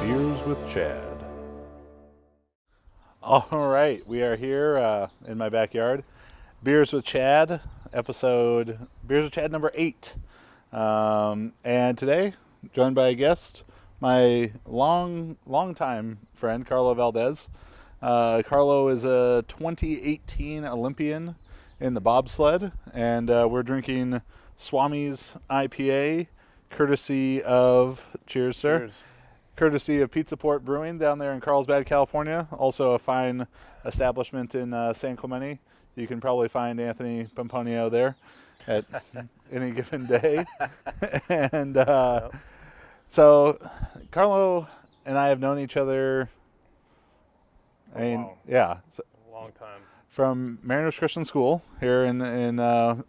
Beers with Chad. All right, we are here in my backyard. Beers with Chad, episode Beers with Chad number 8. And today, joined by a guest, my long-time friend, Carlo Valdes. Carlo is a 2018 Olympian in the Bobsled, and we're drinking Swami's IPA, courtesy of, cheers, sir. Cheers. Courtesy of Pizza Port Brewing down there in Carlsbad, California. Also a fine establishment in San Clemente. You can probably find Anthony Pomponio there at any given day. And so Carlo and I have known each other, Wow. So A long time. from Mariners Christian School here in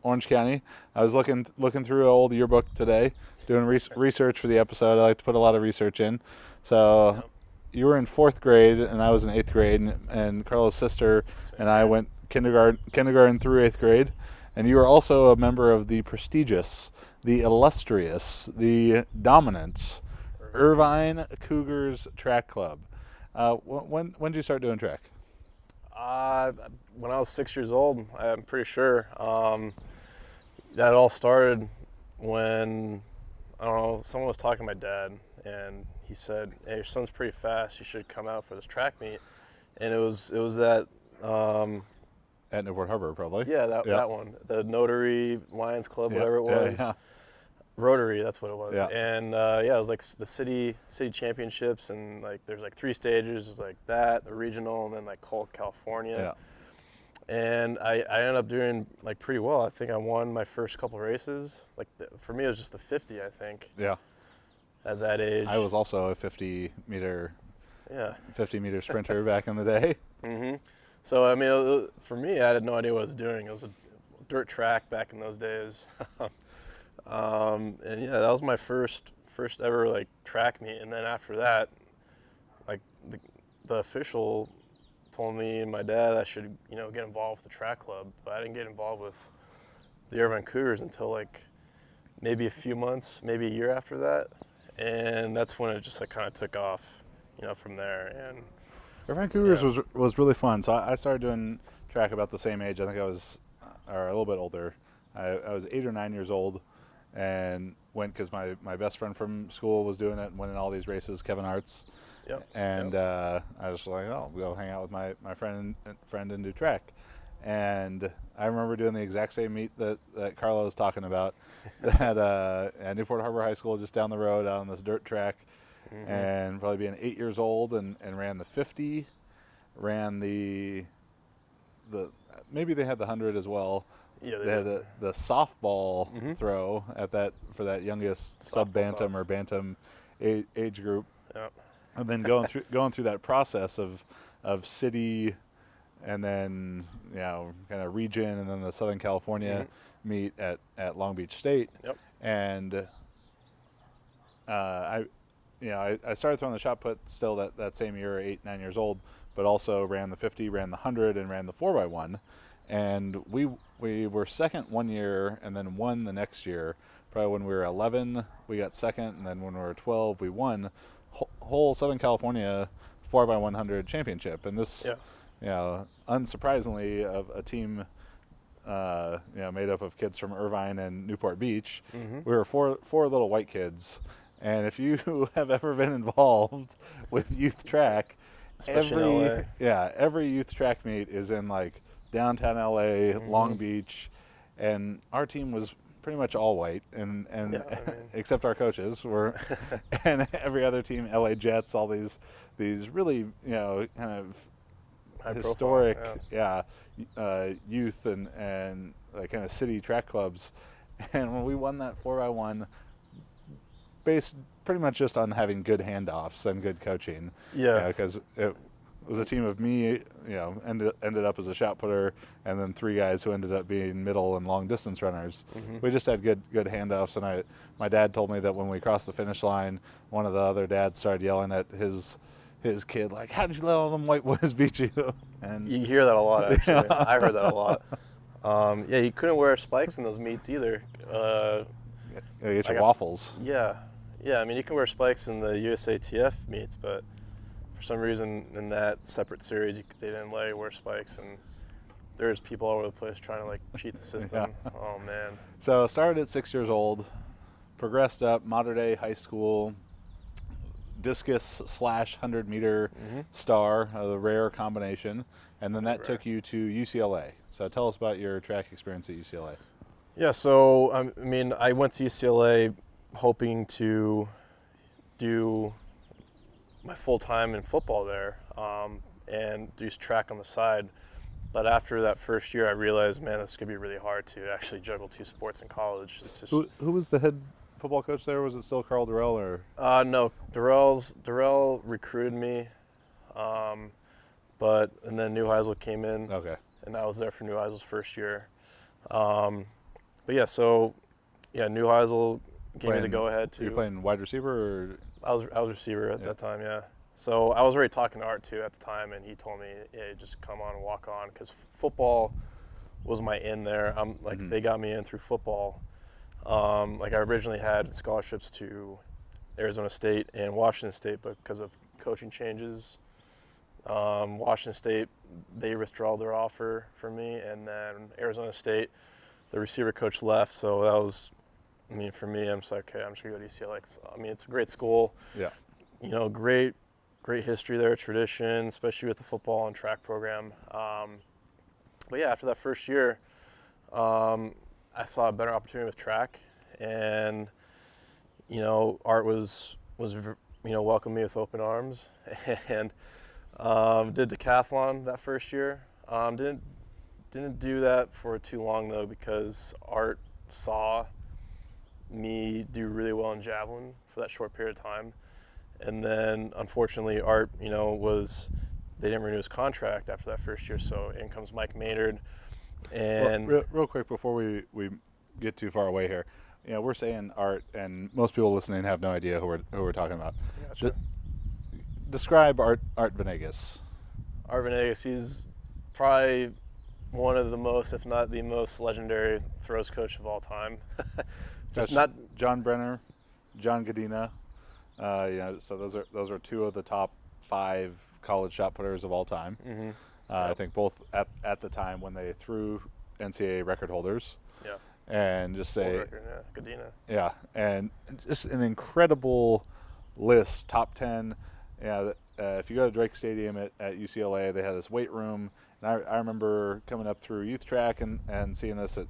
Orange County. I was looking through an old yearbook today, doing research for the episode. I like to put a lot of research in. So you were in 4th grade, and I was in 8th grade, and Carlo's sister and I went kindergarten through 8th grade. And you were also a member of the prestigious, the illustrious, the dominant Irvine Cougars Track Club. When did you start doing track? When I was 6 years old, I'm pretty sure. That all started when, I don't know, someone was talking to my dad, and he said, "Hey, your son's pretty fast. You should come out for this track meet." And it was that. At Newport Harbor, probably. Yeah, that one, the Notary Lions Club, whatever it was. Yeah. Rotary, that's what it was. Yeah. And it was like the city championships, and like there's like 3 stages. There's like that, the regional, and then like California. Yeah. And I ended up doing like pretty well. I think I won my first couple races. Like for me, it was just the 50, I think. Yeah. At that age. I was also a 50 meter sprinter back in the day. Mm-hmm. So I mean, for me, I had no idea what I was doing. It was a dirt track back in those days. And yeah, that was my first ever like track meet. And then after that, like the official told me and my dad I should get involved with the track club, but I didn't get involved with the Irvine Cougars until like maybe a few months, maybe a year after that. And that's when it just like kind of took off, from there. And Irvine Cougars was really fun. So I started doing track about the same age. I think I was, or a little bit older. I was 8 or 9 years old, and went because my best friend from school was doing it and winning all these races, Kevin Hartz. Yep. And I was like, oh, we'll go hang out with my friend and do track. And I remember doing the exact same meet that Carlo was talking about at Newport Harbor High School, just down the road on this dirt track. Mm-hmm. And probably being 8 years old, and ran the 50, ran the maybe they had the 100 as well. Yeah, they had the softball throw for that youngest sub bantam or bantam age group. Yep. And then going through that process of city, and then kind of region, and then the Southern California meet at Long Beach State. Yep. And I started throwing the shot put still that same year, 8, 9 years old, but also ran the 50, ran the 100, and ran the 4x1. And we were second one year and then won the next year. Probably when we were 11, we got second, and then when we were 12, we won whole Southern California 4x100 championship. And this, unsurprisingly, of a team made up of kids from Irvine and Newport Beach. Mm-hmm. We were four little white kids. And if you have ever been involved with youth track, every youth track meet is in like downtown LA, Long Beach, and our team was pretty much all white, and except our coaches were, and every other team, LA Jets, all these really kind of high historic youth and like kind of city track clubs. And when we won that 4x1, based pretty much just on having good handoffs and good coaching. Yeah. Because it was a team of me, ended up as a shot putter, and then 3 guys who ended up being middle and long distance runners. Mm-hmm. We just had good handoffs, and my dad told me that when we crossed the finish line, one of the other dads started yelling at his kid, like, "How did you let all them white boys beat you?" And you hear that a lot, actually. Yeah. I heard that a lot. You couldn't wear spikes in those meets either. You get your waffles. Yeah. Yeah, I mean, you can wear spikes in the USATF meets, but for some reason in that separate series, they didn't let you wear spikes, and there's people all over the place trying to like cheat the system. Yeah. Oh man. So started at 6 years old, progressed up, modern day high school, discus / 100-meter star, the rare combination, and then that took you to UCLA. So tell us about your track experience at UCLA. Yeah, so I mean, I went to UCLA hoping to do my full time in football there and do track on the side. But after that first year, I realized, man, this is gonna be really hard to actually juggle 2 sports in college. It's just, Who was the head football coach there? Was it still Carl Durrell or? no, Durrell recruited me, and then Neuheisel came in, Okay. and I was there for Neuheisel's first year. But yeah, so Neuheisel gave me the go ahead to. You playing wide receiver or? I was receiver at that time, yeah. So I was already talking to Art too at the time, and he told me, "Yeah, just come on and walk on," because football was my in there. They got me in through football. I originally had scholarships to Arizona State and Washington State, but because of coaching changes, Washington State, they withdrew their offer for me, and then Arizona State, the receiver coach left, so that was. I mean, for me, I'm just like, okay, I'm just gonna go to UCLA. It's a great school. Yeah. Great history there, tradition, especially with the football and track program. But yeah, after that first year, I saw a better opportunity with track, and Art was welcomed me with open arms, and did decathlon that first year. Didn't do that for too long though, because Art saw me do really well in javelin for that short period of time, and then unfortunately Art they didn't renew his contract after that first year, so in comes Mike Maynard. And real quick before we get too far away here, we're saying Art, and most people listening have no idea who we're talking about. Yeah, sure. Describe Art Venegas. Art Venegas, he's probably one of the most, if not the most legendary throws coach of all time. Just not John Brenner, John Godina. So those are 2 of the top 5 college shot putters of all time. Mm-hmm. I think both at the time when they threw NCAA record holders. Yeah. And just say, Godina. Yeah, and just an incredible list, top 10. Yeah, if you go to Drake Stadium at UCLA, they had this weight room. And I remember coming up through youth track and seeing this at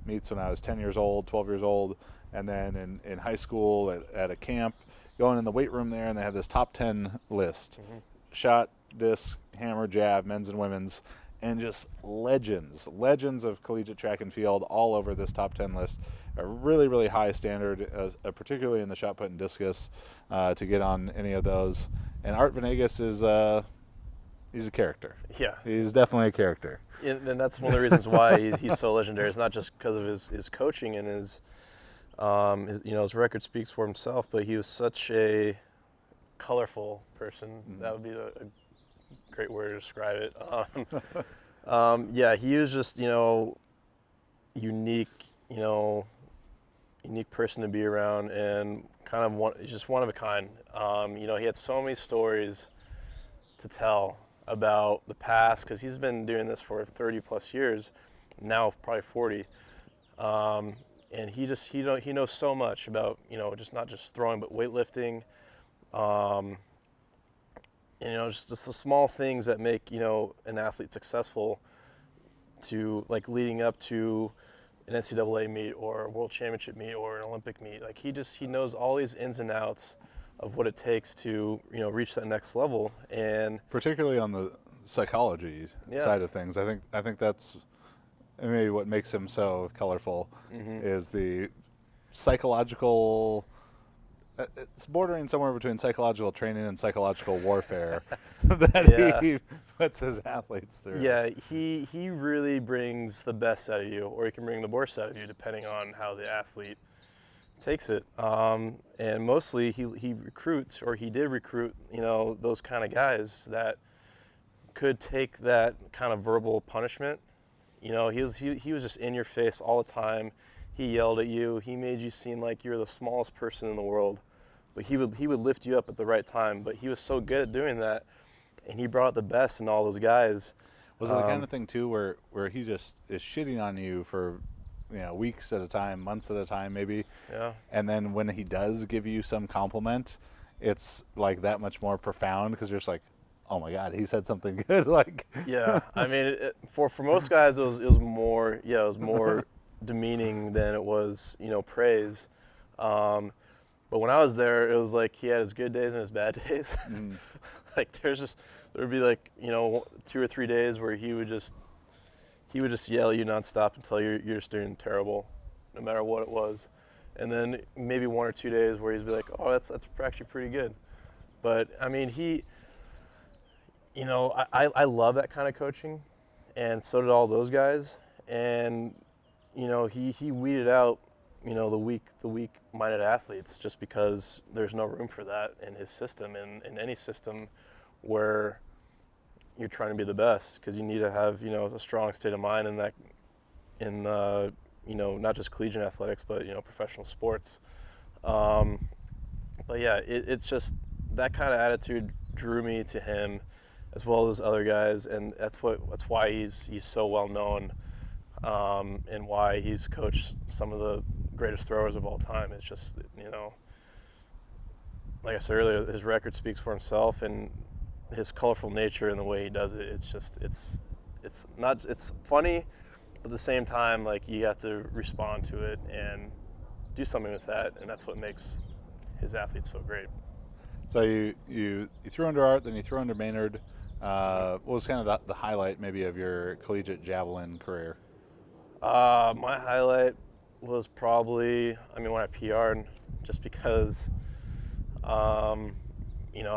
meets when I was 10 years old, 12 years old, and then in high school at a camp, going in the weight room there, and they had this top 10 list. Mm-hmm. Shot, disc, hammer, jab, men's and women's, and just legends of collegiate track and field all over this top 10 list. A really, really high standard, particularly in the shot put and discus, to get on any of those. And Art Venegas is he's a character. Yeah. He's definitely a character. And that's one of the reasons why he's so legendary. It's not just because of his coaching and his record speaks for himself, but he was such a colorful person. Mm-hmm. That would be a great word to describe it. He was just, unique person to be around, and kind of just one of a kind. He had so many stories to tell about the past, because he's been doing this for 30 plus years, now probably 40. And he knows so much about, just not just throwing, but weightlifting. Just the small things that make, an athlete successful, to leading up to an NCAA meet or a world championship meet or an Olympic meet. He knows all these ins and outs of what it takes to, reach that next level. And particularly on the psychology side of things, I think that's maybe what makes him so colorful. Mm-hmm. Is the psychological. It's bordering somewhere between psychological training and psychological warfare that he puts his athletes through. Yeah, he really brings the best out of you, or he can bring the worst out of you, depending on how the athlete takes it. And mostly he recruits, or he did recruit, those kind of guys that could take that kind of verbal punishment. He was just in your face all the time. He yelled at you. He made you seem like you're the smallest person in the world. but he would lift you up at the right time. But he was so good at doing that, and he brought out the best in all those guys. Was it the kind of thing too where he just is shitting on you for, weeks at a time, months at a time, maybe? Yeah. And then when he does give you some compliment, it's like that much more profound because you're just like, oh my God, he said something good. Like. Yeah. I mean, for most guys, it was more demeaning than it was, praise. But when I was there, it was like he had his good days and his bad days. Mm. Like there would be like 2 or 3 days where he would just yell at you nonstop until you're just doing terrible, no matter what it was. And then maybe 1 or 2 days where he'd be like, oh, that's actually pretty good. But I mean, I love that kind of coaching, and so did all those guys. And he weeded out the weak-minded athletes just because there's no room for that in his system, and in any system where you're trying to be the best, because you need to have a strong state of mind in not just collegiate athletics but professional sports. But yeah, it's just that kind of attitude drew me to him as well as other guys, and that's why he's so well known, and why he's coached some of the greatest throwers of all time. It's just like I said earlier, his record speaks for himself, and his colorful nature and the way he does it, it's funny, but at the same time, like, you have to respond to it and do something with that, and that's what makes his athletes so great. So you threw under Art, then you threw under Maynard. What was kind of the highlight maybe of your collegiate javelin career? My highlight was probably, when I PR'd, just because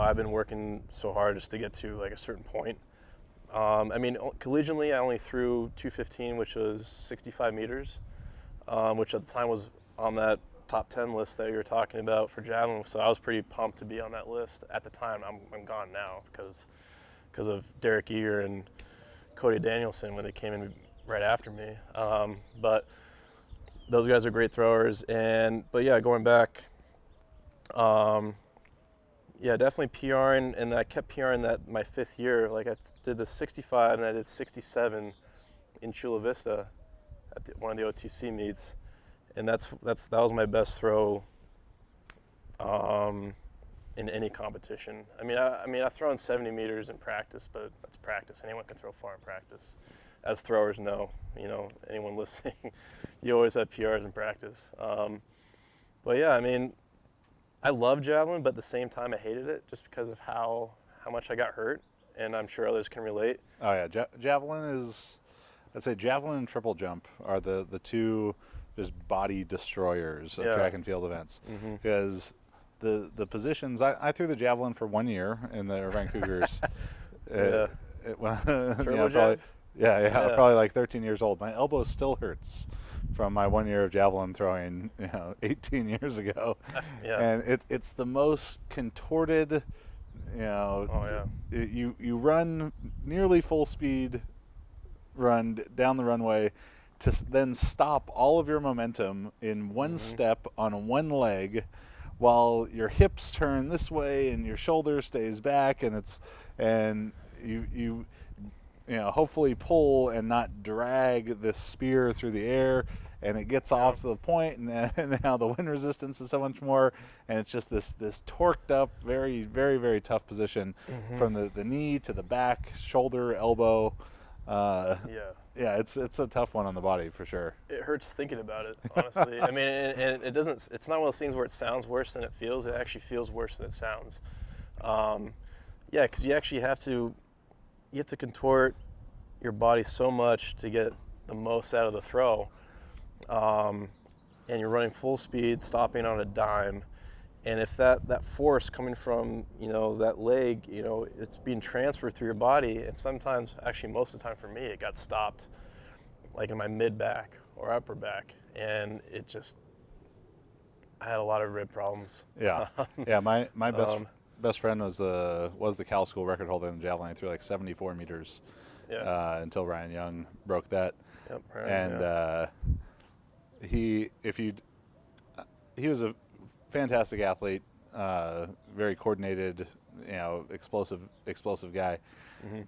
I've been working so hard just to get to like a certain point. Collegiately, I only threw 215, which was 65 meters, which at the time was on that top 10 list that you were talking about for javelin. So I was pretty pumped to be on that list at the time. I'm gone now because of Derek Eager and Cody Danielson when they came in right after me. But those guys are great throwers. But yeah, going back, definitely PRing, and I kept PRing that my 5th year. Like, I did the 65 and I did 67 in Chula Vista at one of the OTC meets, and that was my best throw in any competition. I've thrown 70 meters in practice, but that's practice. Anyone can throw far in practice. As throwers know, anyone listening, you always have PRs in practice. But yeah, I love javelin, but at the same time I hated it just because of how much I got hurt, and I'm sure others can relate. Oh yeah, javelin is, I'd say javelin and triple jump are the two just body destroyers of track and field events. Mm-hmm. Because the positions, I threw the javelin for 1 year in the Irvine Cougars. Probably like 13 years old. My elbow still hurts from my 1 year of javelin throwing, 18 years ago. Yeah. And it's the most contorted, you run nearly full speed, run down the runway to then stop all of your momentum in one step on one leg while your hips turn this way and your shoulder stays back, and you hopefully pull and not drag this spear through the air, and it gets off the point, and now the wind resistance is so much more, and it's just this torqued up, very, very, very tough position from the knee to the back, shoulder, elbow. It's a tough one on the body for sure. It hurts thinking about it, honestly. And it doesn't. It's not one of those things where it sounds worse than it feels. It actually feels worse than it sounds. Because you actually have to contort your body so much to get the most out of the throw, and you're running full speed, stopping on a dime, and if that force coming from that leg, it's being transferred through your body, and sometimes, actually most of the time for me, it got stopped like in my mid back or upper back, and I had a lot of rib problems. My best friend was the Cal School record holder in javelin. He threw like 74 meters until Ryan Young broke that. Yep, and he was a fantastic athlete, very coordinated, explosive guy.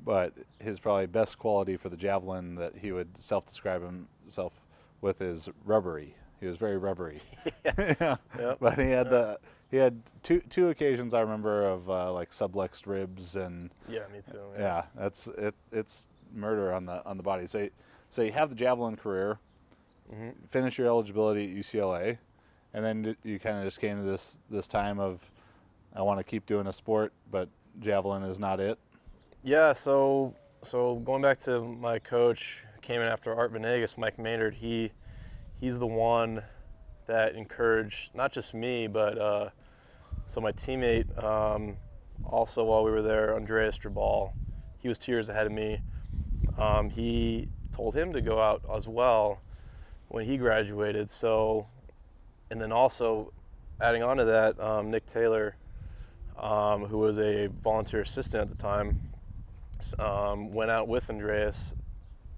But his probably best quality for the javelin that he would self-describe himself with is rubbery. He was very rubbery. Yeah. Yep. But he had two occasions I remember of like sublexed ribs and Yeah, me too. yeah, that's it. It's murder on the body. So you have the javelin career, finish your eligibility at UCLA, and then you kind of just came to this time of I want to keep doing a sport, but javelin is not it. Yeah, so going back to my coach, came in after Art Venegas, Mike Maynard. He's the one that encouraged not just me, but so my teammate, also while we were there, Andreas Drabal, he was 2 years ahead of me. He told him to go out as well when he graduated. So, and then also adding on to that, Nick Taylor, who was a volunteer assistant at the time, went out with Andreas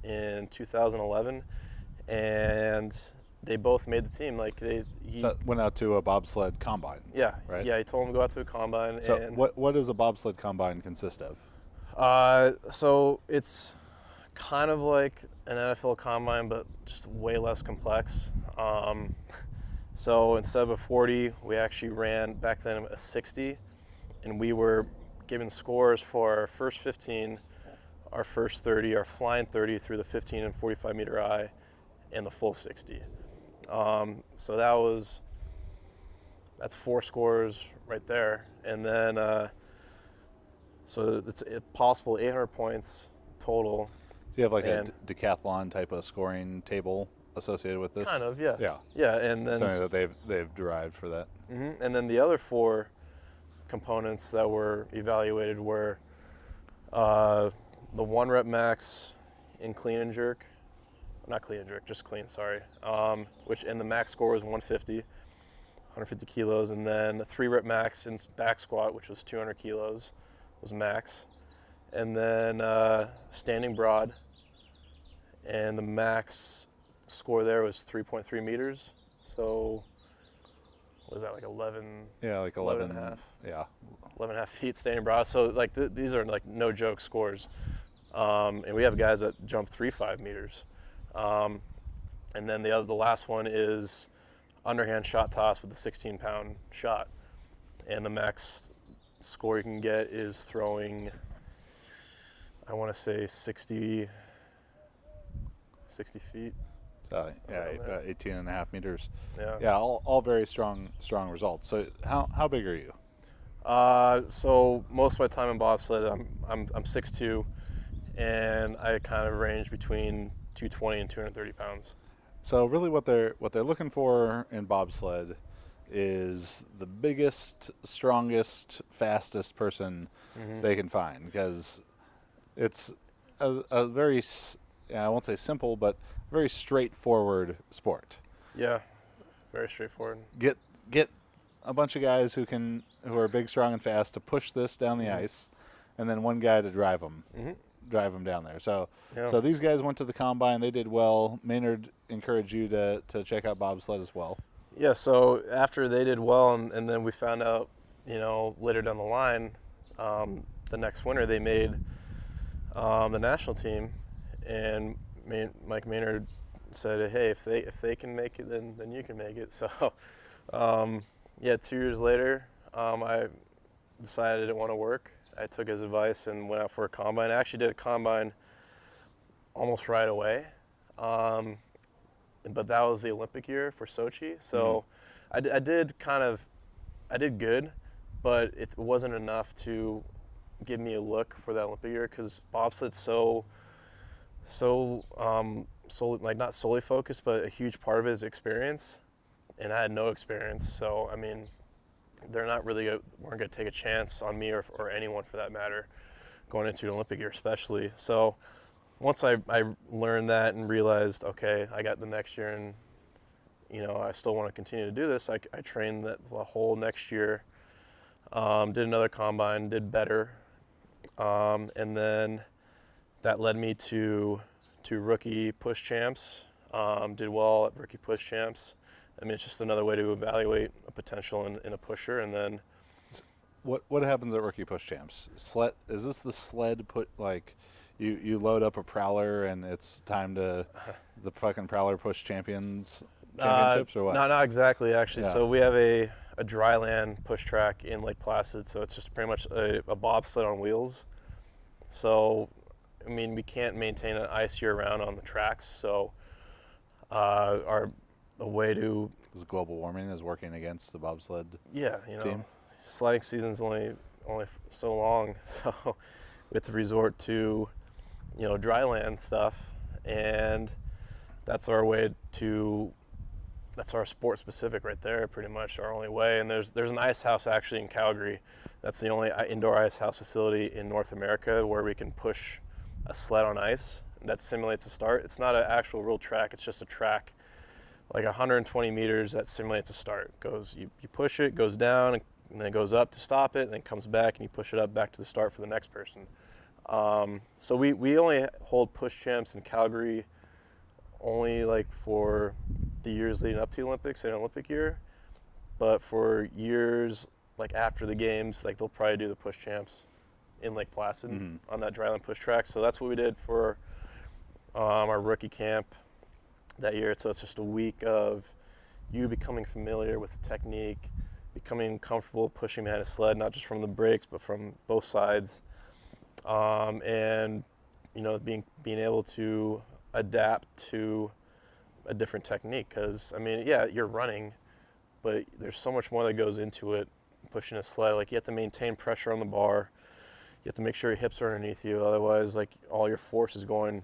in 2011, and they both made the team. Like he went out to a bobsled combine. Yeah, right. Yeah, he told him to go out to a combine. So and what does a bobsled combine consist of? So it's kind of like an NFL combine, but just way less complex. So instead of a 40, we actually ran back then a 60, and we were given scores for our first 15, our first 30, our flying 30 through the 15 and 45 meter eye, and the full 60. So that's 4 scores right there. And then, so it's possible 800 points total. So you have like a decathlon type of scoring table associated with this? Kind of, yeah. Yeah. Yeah, and then something that they've derived for that. And then the other 4 components that were evaluated were the 1 rep max in clean and jerk. Not clean and jerk, just clean, sorry. And the max score was 150 kilos, and then 3 rep max in back squat, which was 200 kilos, was max. And then standing broad, and the max score there was 3.3 meters. So what was that, like 11? Yeah, like 11 and a half. Yeah. 11 and a half feet standing broad. So like these are like no joke scores. And we have guys that jump 3.5 meters. And then the last one is underhand shot toss with a 16-pound shot. And the max score you can get is throwing, I want to say 60 feet. So yeah, 18 and a half meters. Yeah. Yeah, all very strong results. So how big are you? So most of my time in bobsled, I'm 6'2", and I kind of range between 220 and 230 pounds. So really what they're looking for in bobsled is the biggest, strongest, fastest person they can find, because it's a very, I won't say simple, but very straightforward sport. Yeah, very straightforward. Get a bunch of guys who are big, strong, and fast to push this down the ice, and then one guy to drive them down there. So so these guys went to the combine. They did well. Maynard encouraged you to check out bobsled as well. Yeah, so after they did well, and then we found out, later down the line, the next winter they made the national team, and Mike Maynard said, hey, if they can make it, then you can make it. So 2 years later, I decided I didn't want to work. I took his advice and went out for a combine. I actually did a combine almost right away. But that was the Olympic year for Sochi. So I did good, but it wasn't enough to give me a look for that Olympic year, because bobsled's so like not solely focused, but a huge part of it is experience, and I had no experience. So I mean, they're not really weren't going to take a chance on me or anyone for that matter going into an Olympic year, especially. So once I learned that and realized, okay, I got the next year, and I still want to continue to do this, I trained the whole next year, did another combine, did better, and then that led me to rookie push champs. Did well at rookie push champs. I mean, it's just another way to evaluate a potential in a pusher. And then What happens at Rookie Push Champs? Sled, is this the sled put like you load up a prowler and it's time to the fucking prowler push championships or what? Not exactly actually. Yeah. So we have a dry land push track in Lake Placid. So it's just pretty much a bobsled on wheels. So I mean we can't maintain an ice year round on the tracks. So a way to Is global warming is working against the bobsled team? Sledding season's only so long, so we have to resort to dry land stuff, and that's our way to that's our sport specific right there, pretty much our only way. And there's an ice house actually in Calgary. That's the only indoor ice house facility in North America where we can push a sled on ice that simulates a start. It's not an actual real track, it's just a track like 120 meters that simulates a start. You push it, goes down, and then it goes up to stop it, and then comes back, and you push it up back to the start for the next person. So we only hold push champs in Calgary only like for the years leading up to the Olympics and Olympic year, but for years like after the games, like they'll probably do the push champs in Lake Placid on that dryland push track. So that's what we did for our rookie camp that year. So it's just a week of you becoming familiar with the technique, becoming comfortable pushing behind a sled, not just from the brakes, but from both sides. And being able to adapt to a different technique. Because I mean, yeah, you're running, but there's so much more that goes into it, pushing a sled. Like you have to maintain pressure on the bar. You have to make sure your hips are underneath you. Otherwise, like all your force is going,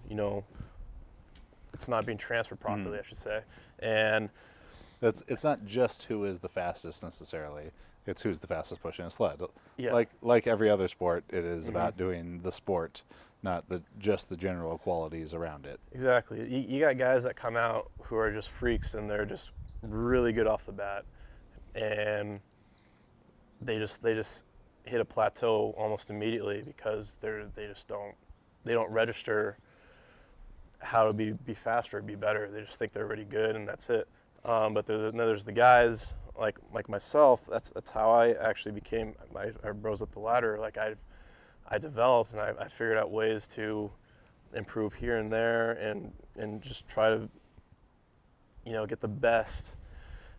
it's not being transferred properly, I should say. And it's not just who is the fastest necessarily. It's who's the fastest pushing a sled. Yeah. Like every other sport, it is about doing the sport, not just the general qualities around it. Exactly. You got guys that come out who are just freaks, and they're just really good off the bat, and they just hit a plateau almost immediately because they don't register how to be faster, be better. They just think they're already good, and that's it. But there's the guys like myself. That's how I actually became. I rose up the ladder. Like I developed, and I figured out ways to improve here and there, and just try to get the best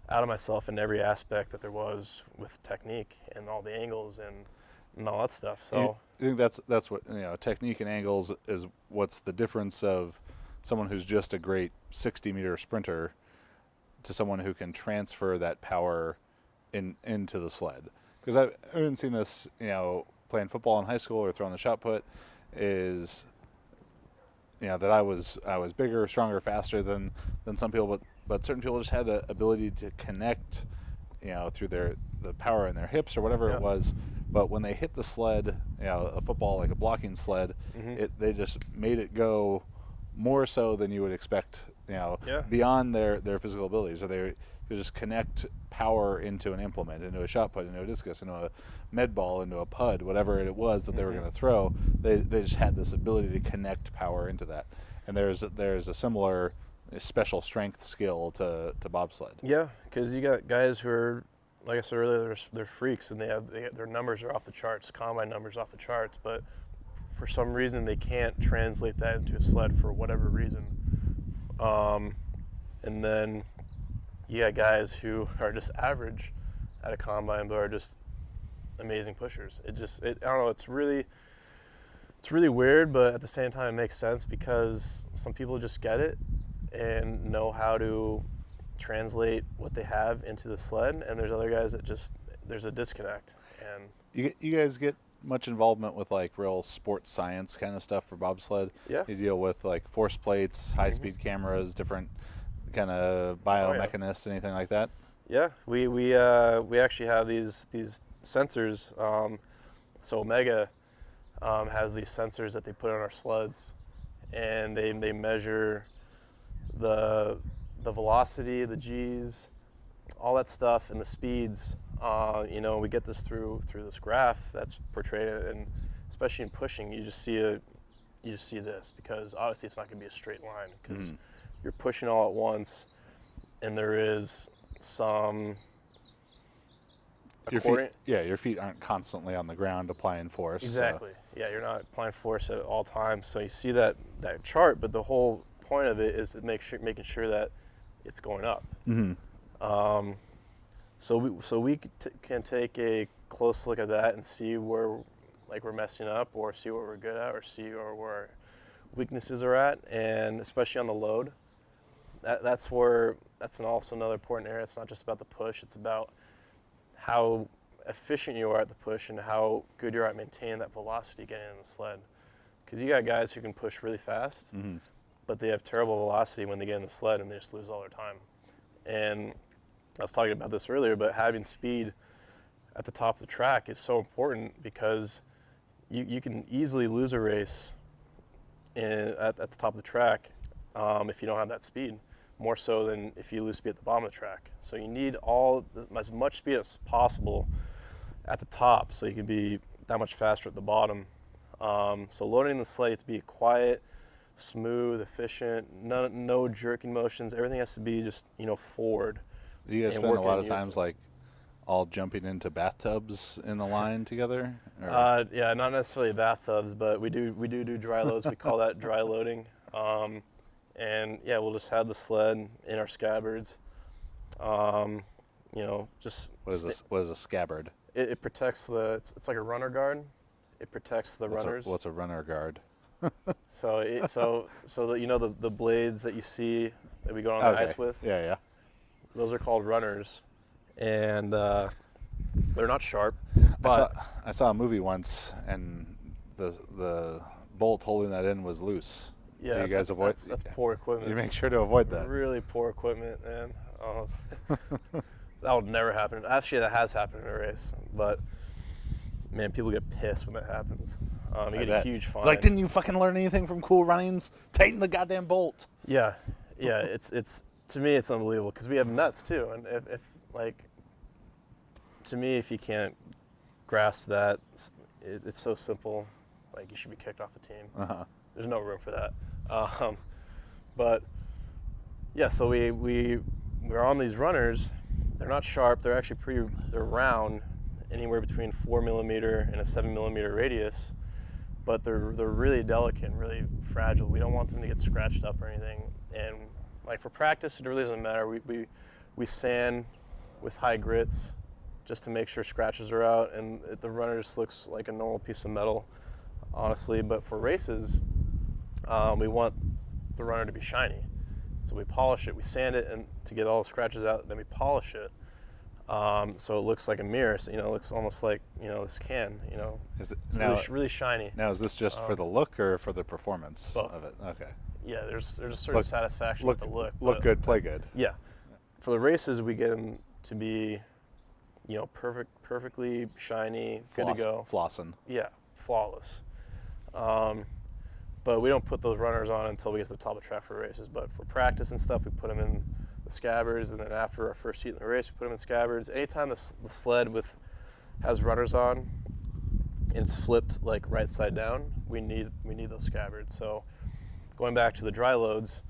out of myself in every aspect that there was with technique and all the angles and all that stuff. So I think that's what technique and angles is what's the difference of someone who's just a great 60-meter sprinter to someone who can transfer that power into the sled. Because I've even seen this, playing football in high school or throwing the shot put, is that I was bigger, stronger, faster than some people, but certain people just had the ability to connect, through the power in their hips or whatever it was. But when they hit the sled, a football like a blocking sled, they just made it go more so than you would expect, beyond their physical abilities. So they just connect power into an implement, into a shot put, into a discus, into a med ball, into a pud, whatever it was that they were going to throw. They just had this ability to connect power into that. And there's a similar special strength skill to bobsled. Yeah, because you got guys who are, like I said earlier, they're freaks, and their numbers are off the charts, combine numbers off the charts, but for some reason they can't translate that into a sled for whatever reason. And then you got guys who are just average at a combine but are just amazing pushers. I don't know, it's really weird, but at the same time it makes sense because some people just get it and know how to translate what they have into the sled, and there's other guys that there's a disconnect. And you guys get much involvement with like real sports science kind of stuff for bobsled? Yeah. You deal with like force plates, high-speed cameras, different kind of biomechanists, anything like that? Yeah, we actually have these sensors. So Omega has these sensors that they put on our sleds, and they measure the velocity, the G's, all that stuff, and the speeds. We get this through this graph that's portrayed, and especially in pushing, you just see this, because obviously it's not going to be a straight line because you're pushing all at once, and there is some your feet aren't constantly on the ground applying force. Exactly. So. Yeah, you're not applying force at all times. So you see that chart, but the whole point of it is to making sure that it's going up. Mm-hmm. So we can take a close look at that and see where we're messing up, or see what we're good at, or see where our weaknesses are at, and especially on the load. That's also another important area. It's not just about the push; it's about how efficient you are at the push and how good you are at maintaining that velocity getting in the sled. Because you got guys who can push really fast, mm-hmm. but they have terrible velocity when they get in the sled and they just lose all their time. And I was talking about this earlier, but having speed at the top of the track is so important, because you can easily lose a race at the top of the track if you don't have that speed, more so than if you lose speed at the bottom of the track. So you need as much speed as possible at the top, so you can be that much faster at the bottom. So loading the sled to be quiet, smooth, efficient, no jerking motions. Everything has to be just forward. Do you guys spend a lot of times all jumping into bathtubs in a line together? Yeah, not necessarily bathtubs, but we do dry loads. We call that dry loading. And yeah, we'll just have the sled in our scabbards. Just what is a scabbard? It protects it's like a runner guard. It protects the runners. What's a runner guard? So the blades that you see that we go on the ice with. Yeah. Those are called runners, and they're not sharp. But I saw a movie once, and the bolt holding that in was loose. Yeah, do you guys avoid? That's poor equipment. You make sure to avoid that. Really poor equipment, man. Oh, that would never happen. Actually, that has happened in a race, but man, people get pissed when that happens. You get a huge fine. Like, didn't you fucking learn anything from Cool Runnings? Tighten the goddamn bolt. Yeah. It's to me, it's unbelievable, because we have nuts too, and to me, if you can't grasp that, it's so simple. Like, you should be kicked off the team. Uh-huh. There's no room for that. But yeah, so we're on these runners. They're not sharp. They're actually they're round, anywhere between 4 millimeter and a 7 millimeter radius. But they're really delicate and really fragile. We don't want them to get scratched up or anything. And for practice, it really doesn't matter. We sand with high grits just to make sure scratches are out, and the runner just looks like a normal piece of metal, honestly. But for races, we want the runner to be shiny. So we polish it, we sand it and to get all the scratches out, then we polish it. So it looks like a mirror. So, it looks almost like, this can, Is it really shiny. Now, is this just for the look or for the performance of it? Okay. Yeah, there's a certain satisfaction with the look. Look good, play good. Yeah. For the races, we get them to be, perfectly shiny, good to go. Flossing. Yeah, flawless. But we don't put those runners on until we get to the top of the track for races. But for practice and stuff, we put them in the scabbards, and then after our first heat in the race, we put them in scabbards. Anytime the sled has runners on and it's flipped right side down, we need those scabbards. So going back to the dry loads,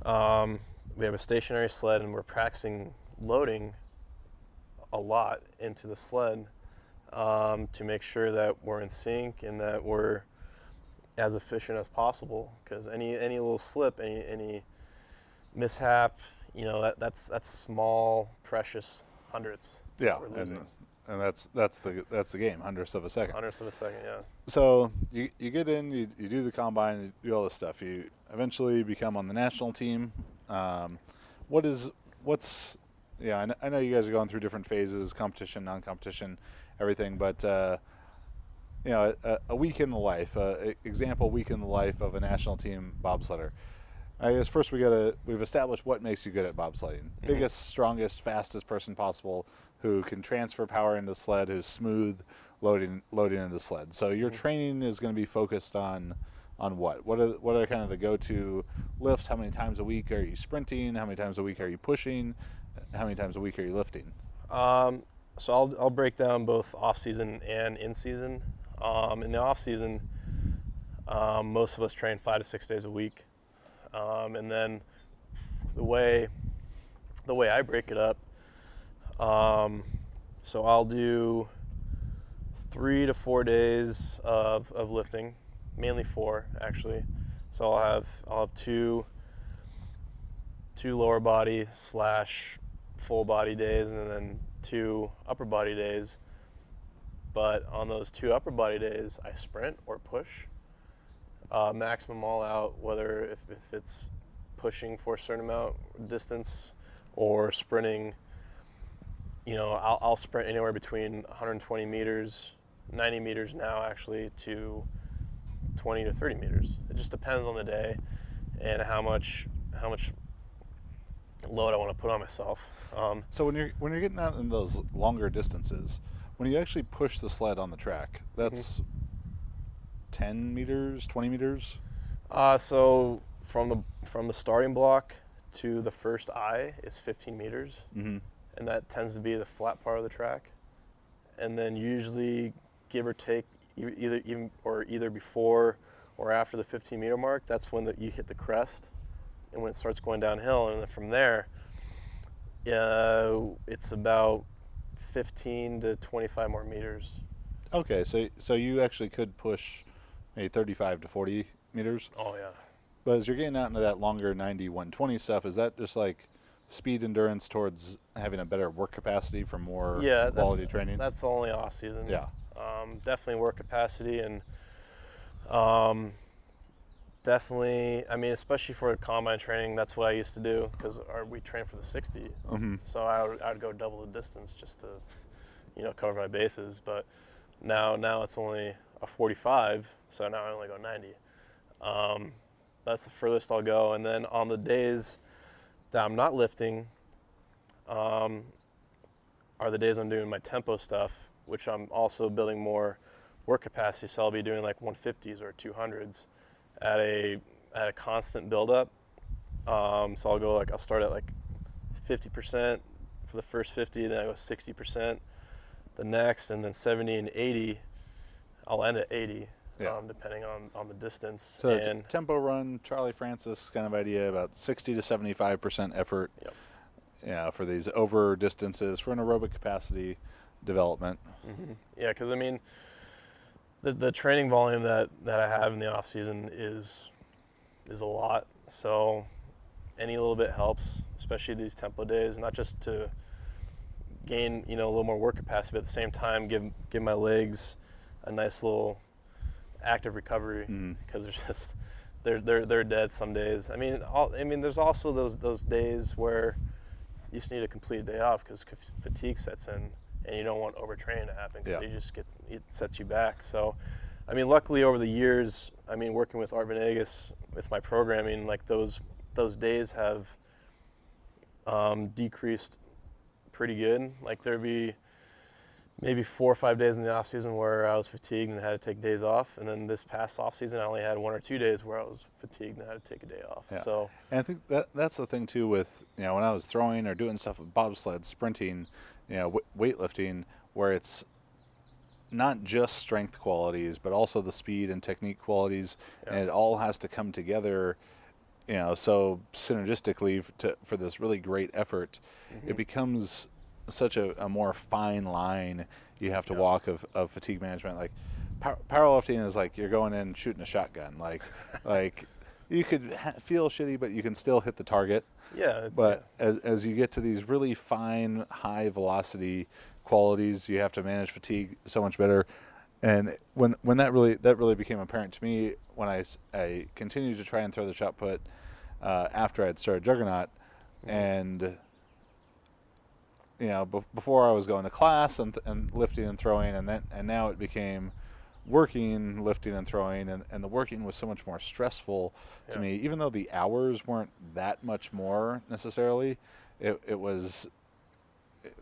we have a stationary sled, and we're practicing loading a lot into the sled to make sure that we're in sync and that we're as efficient as possible, because any little slip, any mishap, that's small, precious hundredths. Yeah, and that's the game, hundredths of a second. Hundredths of a second, yeah. So you get in, you do the combine, you do all this stuff. You eventually become on the national team. I know you guys are going through different phases, competition, non-competition, everything, but a week in the life, example week in the life of a national team bobsledder. I guess first we've established what makes you good at bobsledding. Mm-hmm. Biggest, strongest, fastest person possible who can transfer power into the sled, who's smooth loading into the sled. So your training is going to be focused on what? What are kind of the go-to lifts? How many times a week are you sprinting? How many times a week are you pushing? How many times a week are you lifting? So I'll break down both off-season and in-season. In the off-season, most of us train 5 to 6 days a week. And then the way I break it up So I'll do 3 to 4 days of lifting, mainly 4 actually. So I'll have two lower body / full body days, and then 2 upper body days. But on those 2 upper body days, I sprint or push, maximum all out, whether if it's pushing for a certain amount of distance or sprinting. You know, I'll sprint anywhere between 120 meters, 90 meters now actually, to 20 to 30 meters. It just depends on the day and how much load I want to put on myself. So when you're getting out in those longer distances, when you actually push the sled on the track, that's 10 meters, 20 meters? So from the starting block to the first eye is 15 meters. Mm-hmm. And that tends to be the flat part of the track. And then usually, give or take, either before or after the 15-meter mark, that's when you hit the crest, and when it starts going downhill. And then from there, it's about 15 to 25 more meters. Okay, so you actually could push maybe 35 to 40 meters? Oh, yeah. But as you're getting out into that longer 90, 120 stuff, is that just like speed endurance towards having a better work capacity for more quality training? That's only off season. Yeah. Definitely work capacity, and definitely, I mean, especially for combine training, that's what I used to do, because we train for the 60. Mm-hmm. So I would go double the distance just to, cover my bases. But now it's only a 45, so now I only go 90. That's the furthest I'll go. And then on the days that I'm not lifting, are the days I'm doing my tempo stuff, which I'm also building more work capacity. So I'll be doing like 150s or 200s at a constant buildup. So I'll start at like 50% for the first 50, then I go 60% the next, and then 70 and 80. I'll end at 80. Yeah. Depending on the distance. So it's a tempo run, Charlie Francis kind of idea, about 60 to 75% effort. Yep. Yeah, for these over distances for an aerobic capacity development. Mm-hmm. Yeah, because I mean, the training volume that I have in the off season is a lot. So any little bit helps, especially these tempo days, not just to gain a little more work capacity, but at the same time give my legs a nice little active recovery, because they're dead some days. I mean, there's also those days where you just need a complete day off because fatigue sets in, and you don't want overtraining to happen, because it sets you back. So, I mean, luckily over the years, I mean, working with Art Venegas with my programming, like those days have decreased pretty good. Like there'd be maybe 4 or 5 days in the off season where I was fatigued and had to take days off, and then this past off season I only had 1 or 2 days where I was fatigued and had to take a day off. Yeah. So, and I think that's the thing too with when I was throwing or doing stuff with bobsled, sprinting, weightlifting, where it's not just strength qualities but also the speed and technique qualities, and it all has to come together, so synergistically for this really great effort. It becomes such a more fine line you have to walk of fatigue management. Like powerlifting is like you're going in shooting a shotgun. Like you could feel shitty, but you can still hit the target. Yeah. But as you get to these really fine, high velocity qualities, you have to manage fatigue so much better. And when that really became apparent to me when I continued to try and throw the shot put after I'd started Juggernaut, and before I was going to class and lifting and throwing, and now it became working, lifting and throwing, and the working was so much more stressful to me, even though the hours weren't that much more necessarily. It was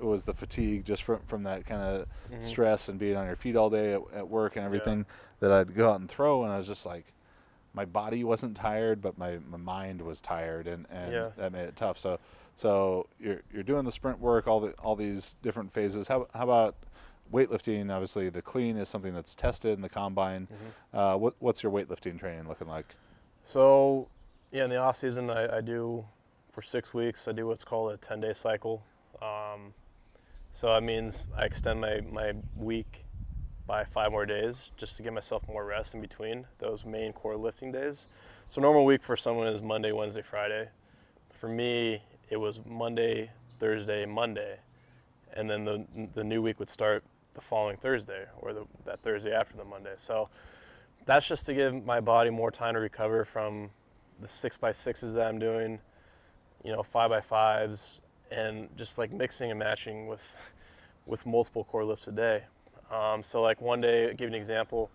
the fatigue just from that kind of stress and being on your feet all day at work and everything, that I'd go out and throw, and I was just like, my body wasn't tired, but my mind was tired, and that made it tough. So you're doing the sprint work, all these different phases. How about weightlifting? Obviously, the clean is something that's tested in the combine. What's your weightlifting training looking like? So, in the off season, I do for 6 weeks. I do what's called a 10-day cycle. So that means I extend my week by 5 more days just to give myself more rest in between those main core lifting days. So normal week for someone is Monday, Wednesday, Friday. For me, it was Monday, Thursday, Monday, and then the new week would start the following Thursday or that Thursday after the Monday. So that's just to give my body more time to recover from the 6x6s that I'm doing, 5x5s, and just like mixing and matching with multiple core lifts a day. So like one day, I'll give you an example,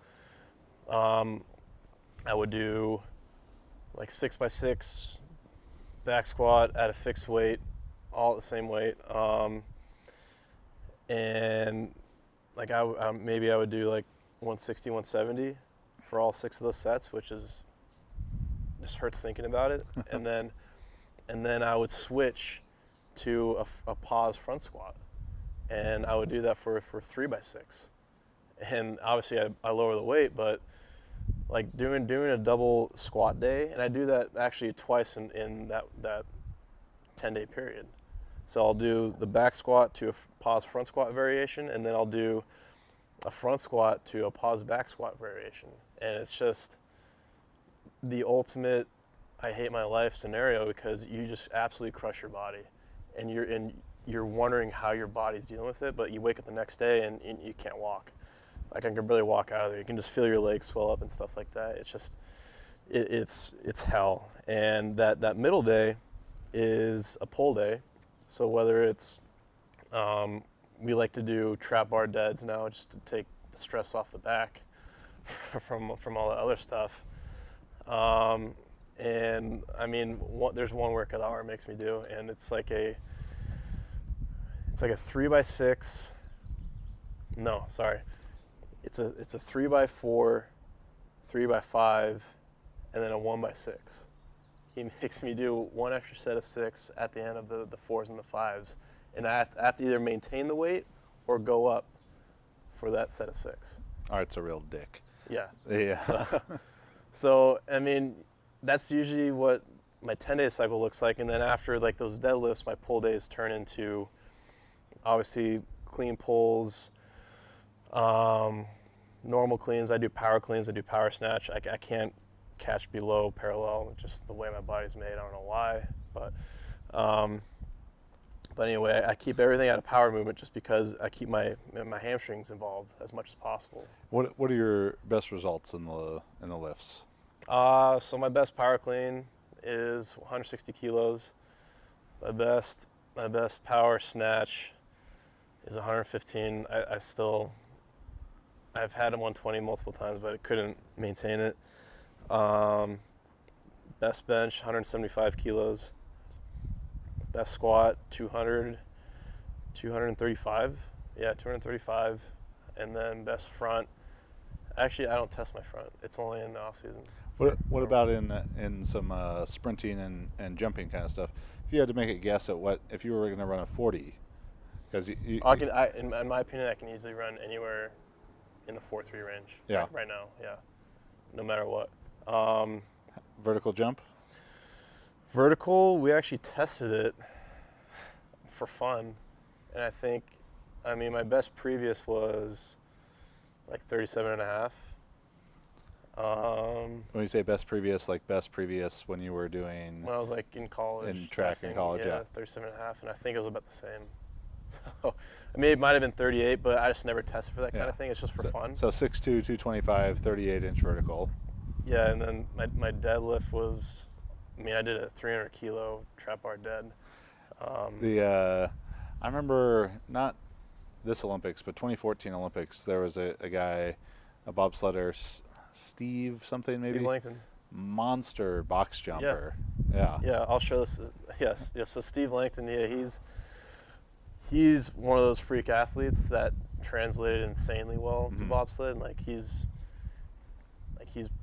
I would do like 6x6 back squat at a fixed weight, all at the same weight. And like maybe I would do like 160, 170 for all 6 of those sets, which is just hurts thinking about it. and then I would switch to a pause front squat, and I would do that for 3x6. And obviously I lower the weight, but like doing a double squat day, and I do that actually twice in that 10-day period. So I'll do the back squat to a pause front squat variation, and then I'll do a front squat to a pause back squat variation. And it's just the ultimate I hate my life scenario, because you just absolutely crush your body, and you're wondering how your body's dealing with it, but you wake up the next day and you can't walk. Like, I can barely walk out of there. You can just feel your legs swell up and stuff like that. It's just, it's hell. And that middle day is a pull day. So whether it's, we like to do trap bar deads now just to take the stress off the back from all the other stuff. And I mean, there's one workout that Art makes me do, and it's like a 3x6. No, sorry. It's a 3x4, 3x5, and then a 1x6. He makes me do one extra set of 6 at the end of the 4s and the 5s, and I have to either maintain the weight or go up for that set of 6. Art's a real dick. Yeah. Yeah. So I mean, that's usually what my 10-day cycle looks like, and then after like those deadlifts, my pull days turn into obviously clean pulls, normal cleans. I do power cleans. I do power snatch. I can't catch below parallel, just the way my body's made. I don't know why, but anyway, I keep everything out of power movement just because I keep my hamstrings involved as much as possible. What are your best results in the lifts? So my best power clean is 160 kilos. My best power snatch is 115. I've had a 120 multiple times, but I couldn't maintain it. Best bench, 175 kilos. Best squat, 235. Yeah, 235. And then best front. Actually, I don't test my front. It's only in the off season. What about in some sprinting and jumping kind of stuff? If you had to make a guess at what, if you were going to run a 40, because in my opinion, I can easily run anywhere in the 4.3 range. Yeah. Right now, yeah. No matter what. Vertical jump? Vertical, we actually tested it for fun, and I mean, my best previous was like 37 and a half. When you say best previous, like best previous when you were doing... When I was like in college. In track testing, in college, yeah. 37 and a half, and I think it was about the same. So, I mean, it might have been 38, but I just never tested for that kind of thing. It's just for fun. So 6'2", 225, 38-inch vertical. Yeah, and then my deadlift was, I mean, I did a 300 kilo trap bar dead. I remember, not this Olympics, but 2014 Olympics, there was a guy, a bobsledder, Steve something maybe? Steve Langton. Monster box jumper. Yeah. Yeah, I'll show this. Yes. So Steve Langton, yeah, he's one of those freak athletes that translated insanely well to bobsled. And like he's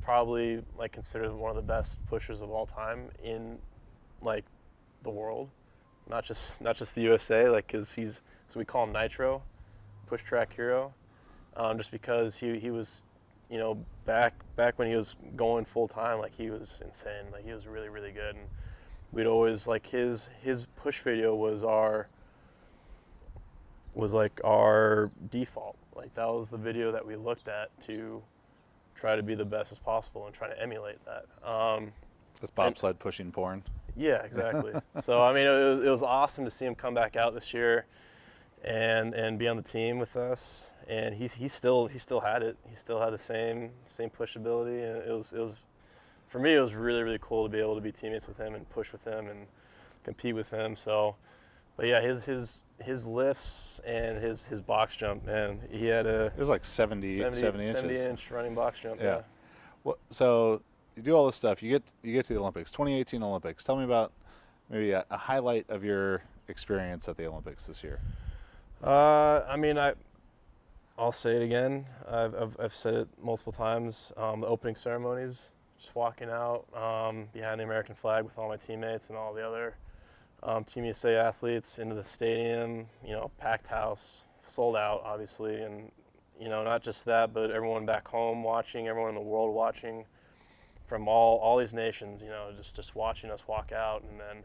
probably like considered one of the best pushers of all time in like the world, not just the USA. Like, cause so we call him Nitro, push track hero, just because he was, back when he was going full time, like he was insane. Like he was really, really good. And we'd always like his push video was was like our default. Like that was the video that we looked at to try to be the best as possible and try to emulate that. That's bobsled pushing porn. Yeah, exactly. So I mean, it was awesome to see him come back out this year and be on the team with us. And he still had it. He still had the same pushability, and it was for me, it was really, really cool to be able to be teammates with him and push with him and compete with him. So, but yeah, his lifts and his box jump, man, he had It was like 70 inches. 70-inch running box jump. Yeah. Well, so you do all this stuff. You get to the Olympics, 2018 Olympics. Tell me about maybe a highlight of your experience at the Olympics this year. I mean, I'll say it again. I've said it multiple times. The opening ceremonies, just walking out behind the American flag with all my teammates and all the other Team USA athletes into the stadium. You know, packed house, sold out, obviously, and you know, not just that, but everyone back home watching, everyone in the world watching, from all these nations. You know, just watching us walk out, and then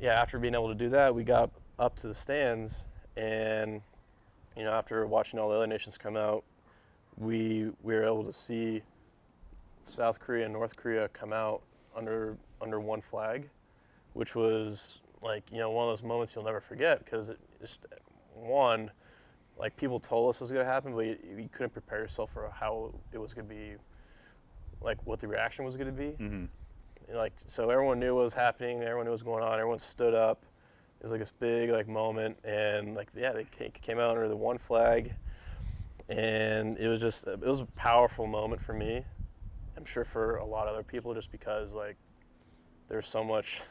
yeah, after being able to do that, we got up to the stands, and you know, after watching all the other nations come out, we were able to see South Korea and North Korea come out under one flag, which was like, you know, one of those moments you'll never forget, because it just, one, like people told us it was going to happen, but you couldn't prepare yourself for how it was going to be, like what the reaction was going to be. Mm-hmm. Like, so everyone knew what was happening, everyone knew what was going on, everyone stood up. It was like this big like moment, and like, yeah, they came out under the one flag, and it was a powerful moment for me. I'm sure for a lot of other people, just because like there's so much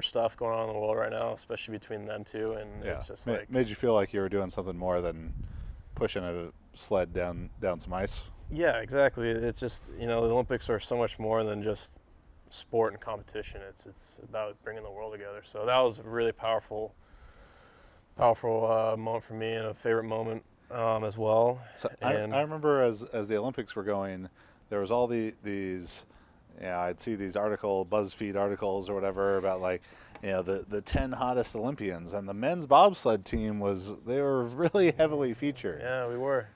stuff going on in the world right now, especially between them two, and it's just like made you feel like you were doing something more than pushing a sled down some ice. Yeah, exactly. It's just, you know, the Olympics are so much more than just sport and competition. It's about bringing the world together. So that was a really powerful moment for me, and a favorite moment as well. So I remember as the Olympics were going, there was all these, yeah, I'd see these BuzzFeed articles or whatever about like, you know, the 10 hottest Olympians, and the men's bobsled team they were really heavily featured. Yeah, we were.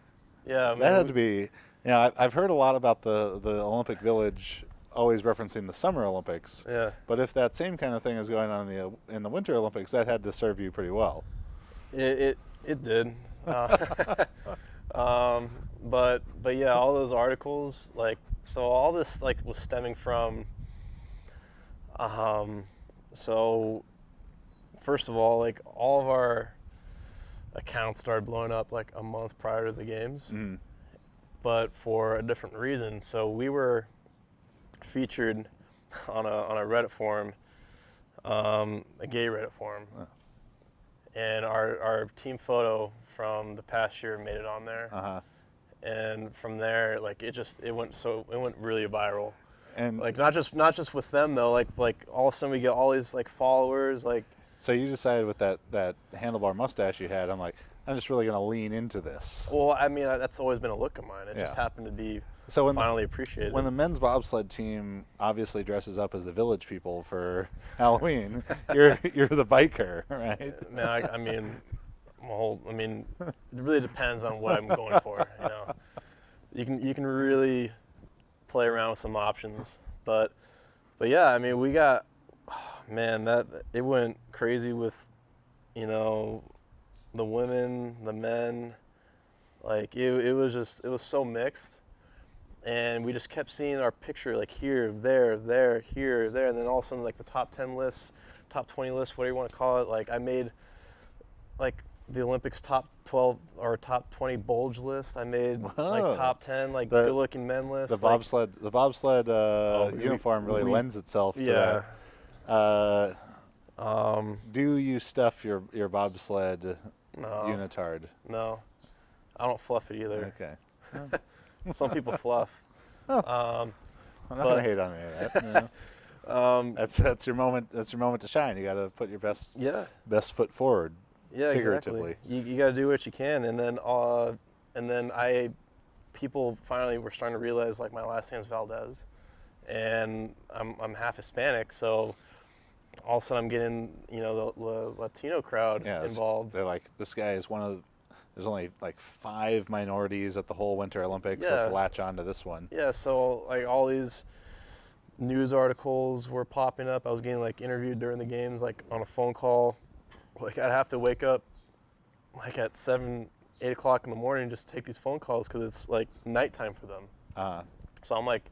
Yeah, I mean, that had to be. You know, I've heard a lot about the Olympic Village, always referencing the Summer Olympics. Yeah. But if that same kind of thing is going on in the Winter Olympics, that had to serve you pretty well. It did. But yeah, all those articles, like, so all this like was stemming from. So first of all, like all of our accounts started blowing up like a month prior to the games, but for a different reason. So we were featured on a Reddit forum, a gay Reddit forum, and our team photo from the past year made it on there, and from there, like it went really viral, and like not just with them though, like all of a sudden we get all these like followers, like. So you decided with that handlebar mustache you had, I'm like, I'm just really going to lean into this. Well, I mean, that's always been a look of mine. It just happened to be finally appreciated. When the men's bobsled team obviously dresses up as the village people for Halloween, you're the biker, right? Man, I mean, it really depends on what I'm going for. You know, you can really play around with some options, but yeah, I mean, we got. Man, it went crazy with, you know, the women, the men. Like it was so mixed, and we just kept seeing our picture like here, there, here, there, and then all of a sudden like the top 10 lists, top 20 lists, whatever you want to call it. Like I made like the Olympics top 12 or top 20 bulge list. I made like top 10 like good-looking men list. The bobsled uniform really lends itself to that. Do you stuff your bobsled unitard? No, I don't fluff it either. Okay. Some people fluff. I'm not gonna hate on any of that. You know? That's your moment. That's your moment to shine. You got to put your best foot forward. Yeah, figuratively. Exactly. You got to do what you can, and then people finally were starting to realize like my last name's Valdes, and I'm half Hispanic, so all of a sudden I'm getting, the Latino crowd involved. They're like, this guy is there's only like 5 minorities at the whole Winter Olympics. Yeah. Let's latch on to this one. Yeah, so like all these news articles were popping up. I was getting like interviewed during the games, like on a phone call. Like I'd have to wake up like at 7, 8 o'clock in the morning just to take these phone calls because it's like nighttime for them. So I'm like,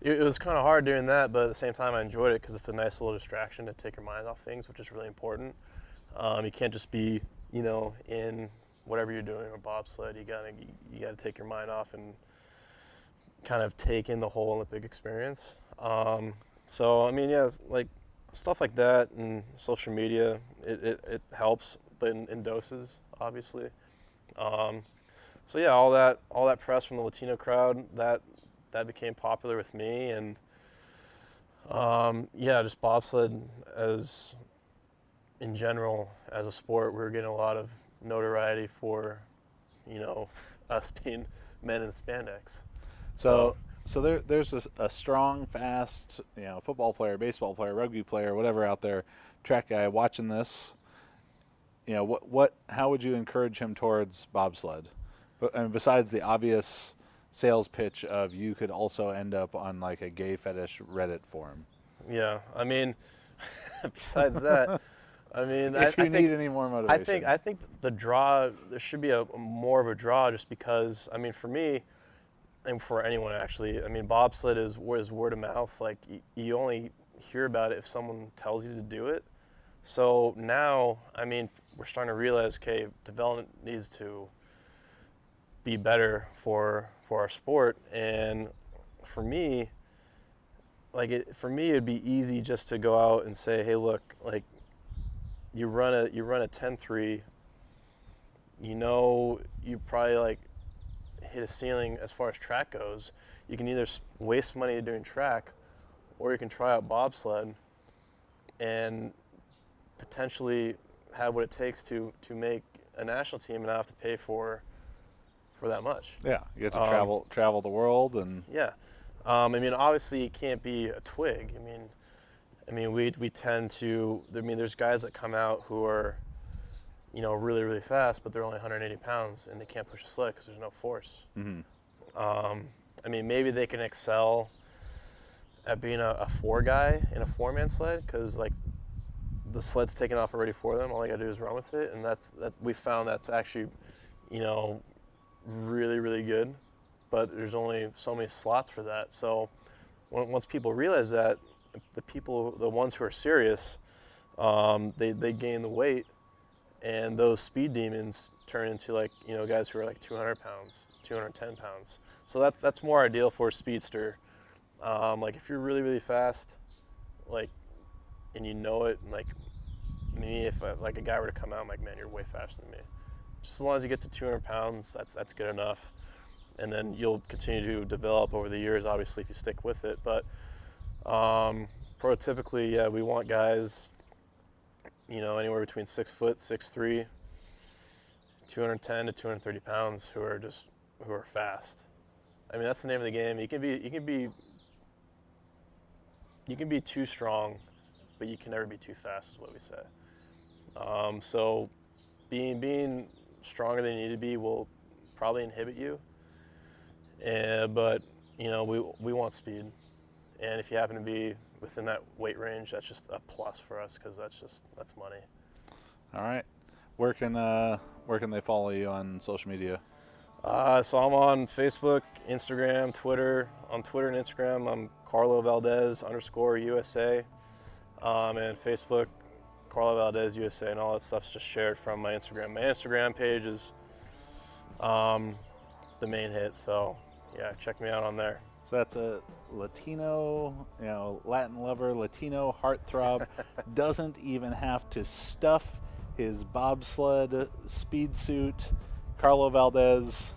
it was kind of hard doing that, but at the same time I enjoyed it because it's a nice little distraction to take your mind off things, which is really important. You can't just be, in whatever you're doing or bobsled. You gotta take your mind off and kind of take in the whole Olympic experience. So I mean, yeah, like stuff like that and social media, it helps, but in doses, obviously. So yeah, all that press from the Latino crowd that became popular with me, and yeah, just bobsled as in general as a sport, we were getting a lot of notoriety for, us being men in spandex. So there's a strong, fast, football player, baseball player, rugby player, whatever out there, track guy watching this. How would you encourage him towards bobsled? And besides the obvious sales pitch of you could also end up on like a gay fetish Reddit forum. Yeah, I mean, besides that, I mean, if you need any more motivation, I think the draw, there should be a more of a draw, just because, I mean, for me, and for anyone actually, I mean, bobsled is word of mouth. Like you only hear about it if someone tells you to do it. So now, I mean, we're starting to realize, okay, development needs to be better for our sport. And for me, it'd be easy just to go out and say, hey, look, like you run a 10-3, you probably like hit a ceiling as far as track goes. You can either waste money doing track, or you can try out bobsled and potentially have what it takes to make a national team and not have to pay for that much. Yeah, you get to travel the world. And yeah, I mean, obviously it can't be a twig. I mean, we tend to. I mean, there's guys that come out who are, really, really fast, but they're only 180 pounds and they can't push a sled because there's no force. Mm-hmm. I mean, maybe they can excel at being a 4 guy in a 4-man sled because like the sled's taken off already for them. All they got to do is run with it, and that's we found that's actually, really, really good. But there's only so many slots for that. So once people realize that, the ones who are serious, they gain the weight, and those speed demons turn into like guys who are like 200 pounds, 210 pounds. So that's more ideal for a speedster. Like if you're really, really fast, like, and it, and like me, if like a guy were to come out, I'm like, man, you're way faster than me. Just as long as you get to 200 pounds, that's good enough. And then you'll continue to develop over the years, obviously, if you stick with it. But prototypically, yeah, we want guys, anywhere between 6 foot, 6'3", 210 to 230 pounds who are fast. I mean, that's the name of the game. You can be too strong, but you can never be too fast, is what we say. So being stronger than you need to be will probably inhibit you. But we want speed, and if you happen to be within that weight range, that's just a plus for us because that's money. All right, where can they follow you on social media? So I'm on Facebook, Instagram, Twitter. On Twitter and Instagram, I'm Carlo Valdes _USA, and Facebook, Carlo Valdes USA, and all that stuff's just shared from my Instagram. My Instagram page is the main hit, so yeah, check me out on there. So that's a Latino, Latin lover, Latino heartthrob, doesn't even have to stuff his bobsled speed suit. Carlo Valdes,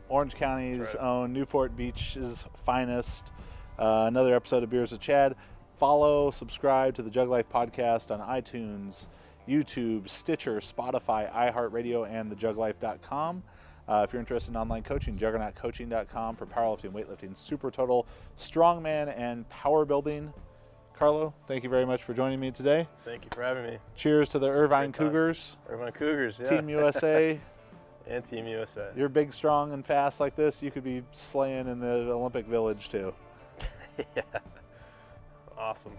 Orange County's own, Newport Beach's finest. Another episode of Beers with Chad. Follow, subscribe to the Jug Life podcast on iTunes, YouTube, Stitcher, Spotify, iHeartRadio, and thejuglife.com. If you're interested in online coaching, juggernautcoaching.com for powerlifting, weightlifting, super total, strongman, and power building. Carlo, thank you very much for joining me today. Thank you for having me. Cheers to the Irvine Cougars. Irvine Cougars, yeah. Team USA. And Team USA. You're big, strong, and fast like this. You could be slaying in the Olympic Village too. Yeah. Awesome.